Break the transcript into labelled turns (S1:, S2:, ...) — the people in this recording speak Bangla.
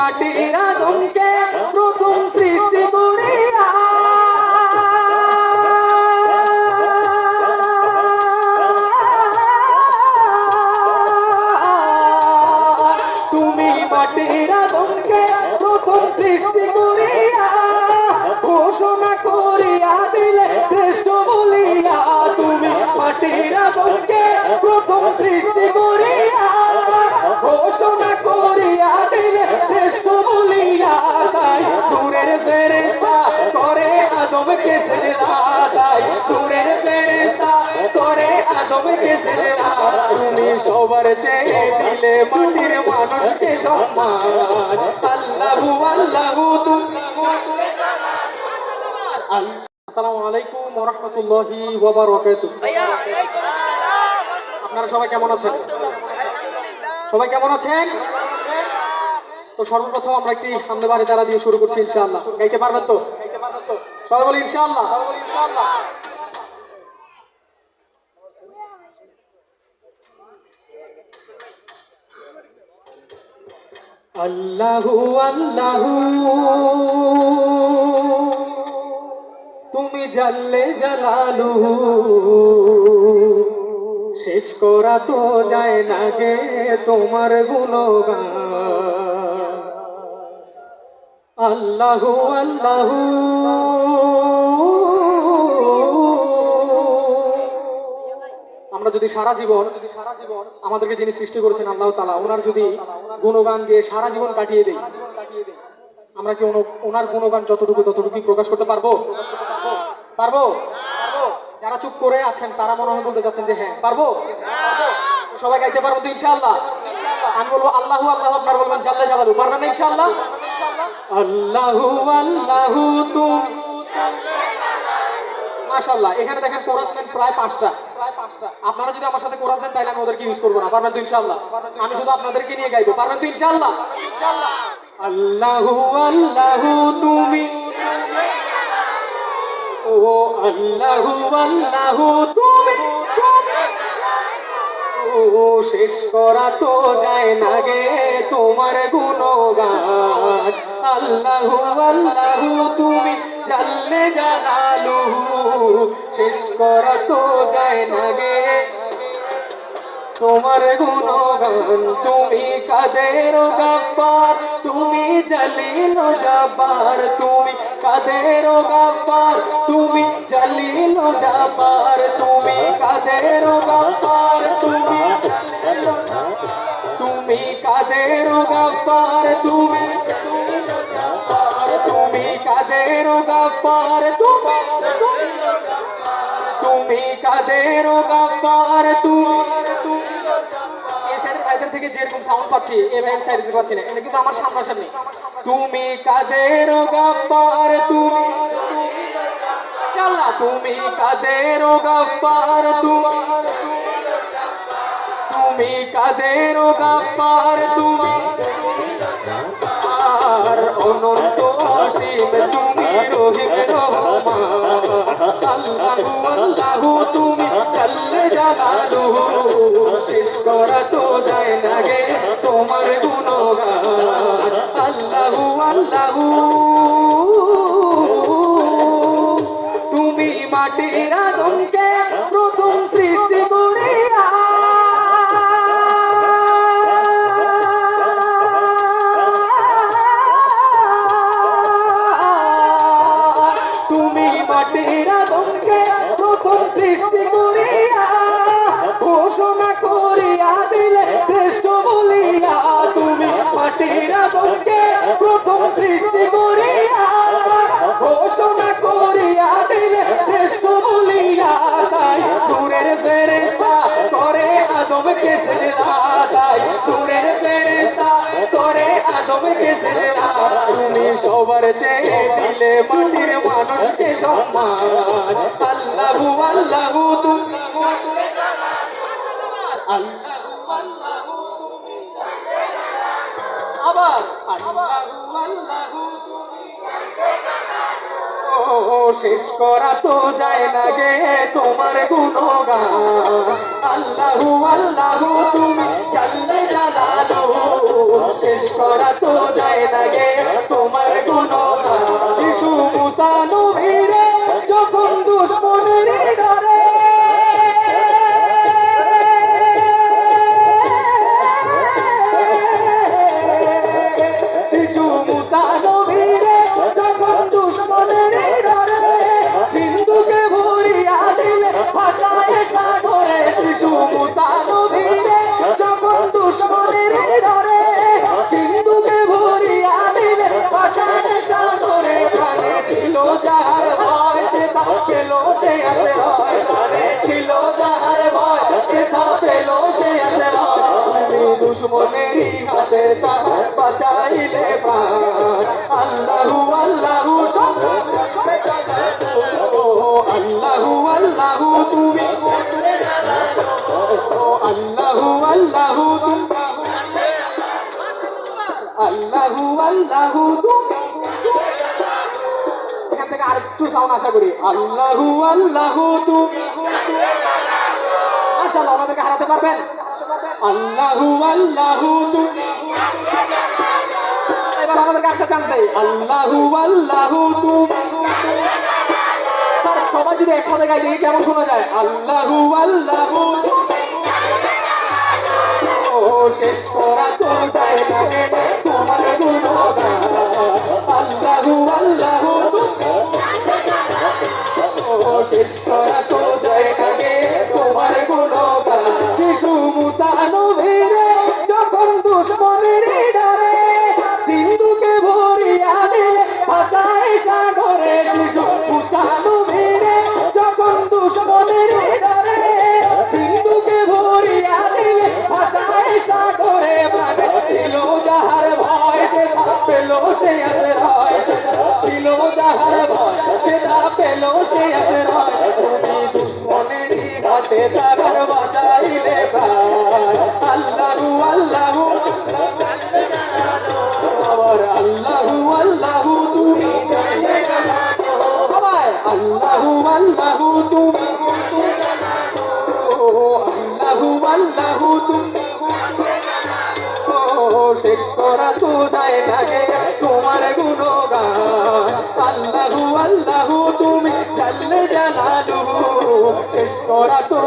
S1: মাটির আদমকে প্রথম সৃষ্টি করিয়া তুমি মাটির আদমকে প্রথম সৃষ্টি করিয়া ঘোষণা করিয়া দিলে শ্রেষ্ঠ বলিয়া তুমি মাটির আদমকে প্রথম সৃষ্টি করিয়া ঘোষণা করিয়া দিলে শ্রেষ্ঠ বলিয়া তাই দূরের ফেরেশতা করে আদমকে সেজদা তাই দূরের ফেরেশতা করে আদমকে সেজদা তুমি সবার চেয়ে দিলে মাটির মানুষকে সম্মান আল্লাহু আল্লাহু তুমি। আসসালামু আলাইকুম ওয়া রাহমাতুল্লাহি ওয়া বারাকাতুহু। আপনারা সবাই কেমন আছেন? সবাই কেমন আছেন? তো সর্বপ্রথম আমরা একটি হামদে বাড়ি তারা দিয়ে শুরু করছি ইনশাআল্লাহ। গাইতে পারবেন তো? সবাই বলি ইনশাআল্লাহ। আল্লাহু আল্লাহু তুমি জাল্লে জালালুহু শেষ করা তো যায় না গে তোমার গুণগান আল্লাহু আল্লাহু। আমরা যদি সারা জীবন আমাদেরকে যিনি সৃষ্টি করেছেন আল্লাহ তাআলা ওনার যদি গুণগান দিয়ে সারা জীবন কাটিয়ে দেই আমরা কি ওনার গুণগান যতটুকু প্রকাশ করতে পারবো? পারবো? যারা চুপ করে আছেন তারা মনে হয় বলতে যাচ্ছেন যে হ্যাঁ পারবো। সবাই গাইতে পারবো তো ইনশাআল্লাহ? আমি বলবো আল্লাহু আল্লাহু, আপনারা বলবেন জাল্লে জালালু। পারবেন না ইনশাআল্লাহ? আল্লাহু আল্লাহু তুমি মাশাআল্লাহ। এখানে দেখেন কোরাস দেন প্রায় 5টা। আপনারা যদি আমার সাথে কোরাস দেন তাহলে আমি ওদেরকে ইউজ করবো না। পারবেন তো ইনশাআল্লাহ? আমি শুধু আপনাদেরকে নিয়ে গাইবো। পারবেন তো ইনশাআল্লাহ? আল্লাহু আল্লাহু তুমি ও আল্লাহু আল্লাহু তুমি ও শেষ করা তো যায় না গে তোমার গুণগান আল্লাহু আল্লাহু তুমি জাল্লে জালালুহু শেষ করা তো যায় না গে তোমার গুণগান তুমি কাদের গাফফার তুমি জলিল জাব্বার তুমি কাদের গাফফার তুমি জলিল জাব্বার তুমি কাদের গাফফার তুমি কাদের গাফফার তুমি তুমি কাদের গাফফার তুমি কাদের গাফফার তুমি থেকে যেরকম সাউন্ড পাচ্ছি এই সাইড পাচ্ছি না, এটা কিন্তু আমার সামনাসামনি। তুমি কাদের গাফফার তুমি ইনশাআল্লাহ তুমি কাদের গাফফার তুমি কাদের গাফফার তুমি আর অনন্ত অসীম তুমি রহিম রহমান আল্লাহু আল্লাহু তুমি জাল্লে জালালুহু শেষ করা তো যায় না গে তোমার গুণগান আল্লাহু আল্লাহু তুমি মাটির আদমকে প্রথম সৃষ্টি করিয়া তুমি মাটির আদমকে প্রথম সৃষ্টি করিয়া ঘোষণা করিয়া দিলে শ্রেষ্ঠ বলিয়া তুমি মাটির আদমকে প্রথম সৃষ্টি করিয়া ঘোষণা করিয়া দিলে শ্রেষ্ঠ বলিয়া তাই দূরের ফেরেশতা করে আদমকে সেজদা তাই দূরের ফেরেশতা করে আদমকে সেজদা তুমি সবার চেয়ে দিলে মাটির মানুষকে সম্মান আল্লাহু আল্লাহু তুমি আল্লাহু আল্লাহু তুমি আবার আল্লাহু আল্লাহু তুমি ও শেষ করা তো যায় না গে তোমার গুণগান আল্লাহু আল্লাহু তুমি জাল্লে জালালুহু শেষ করা তো যায় না গে তোমার গুণগান। শিশু মুসা নবীরে যখন দুশ্মনের ডরে শিশু মুসা নবীরে যখন দুশ্মনের ডরে সিন্ধুকে ভরিয়া দিলে ভাষায় সাগরে। শিশু মুসা নবীরে যখন দুশ্মনের ডরে সিন্ধুকে ভরিয়া দিলে ভাষায় সাগরে। প্রাণে ছিল যাহার ভয় সে তা পেল সে আছে রয়। প্রাণে ছিল যাহার ভয় সে তা পেল সে আছে রয়। তুমি দুশ্মনেরই হাতে তাহার বাঁচাইলে প্রাণ। আল্লাহু আল্লাহু আল্লাহু আল্লাহু তুমি আল্লাহু আল্লাহু তুমি আল্লাহু আল্লাহু তুমি। এখান থেকে আরেকটু সাউন্ড আশা করি। আল্লাহু আল্লাহু তুমি। মাশাআল্লাহ, আমাদেরকে হারাতে পারবেন? আল্লাহু আল্লাহু তুমি। এবার আমাদেরকে একটা চান্স দেই। আল্লাহু আল্লাহু তুমি। সবাই যদি একসাথে গাই দেখি কেমন শোনা যায়। আল্লাহু আল্লাহু ও শেষ করা তো যায় না তোমার গুণগান। আল্লাহু আল্লাহু ও শেষ করা তো যায় না তোমার গুণগান। শিশু মুসা নবীরে যখন দুশ্মনের ডরে সিন্ধুকে ভরিয়া দিলে ভাষায় সাগরে। শিশু মুসা নবীরে যখন দুশ্মনের ডরে সিন্ধুকে ভরিয়া দিলে ভাষায় সাগরে। প্রাণে ছিল যাহার ভয় সে তা পেল সে আছে রয়। ছিল যাহার ভয় সে তা পেল সে আছে রয়। তুমি দুশ্মনেরই হাতে তাহার বাঁচাইলে প্রাণ। আল্লাহু আল্লাহু আবার আল্লাহু আল্লাহু তুমি সবাই আল্লাহু আল্লাহু তুমি আল্লাহু আল্লাহু তুমি। শেষ করা তো যায় না গে তোমার গুণগান। আল্লাহু আল্লাহু তুমি জাল্লে জালালুহু শেষ করা তো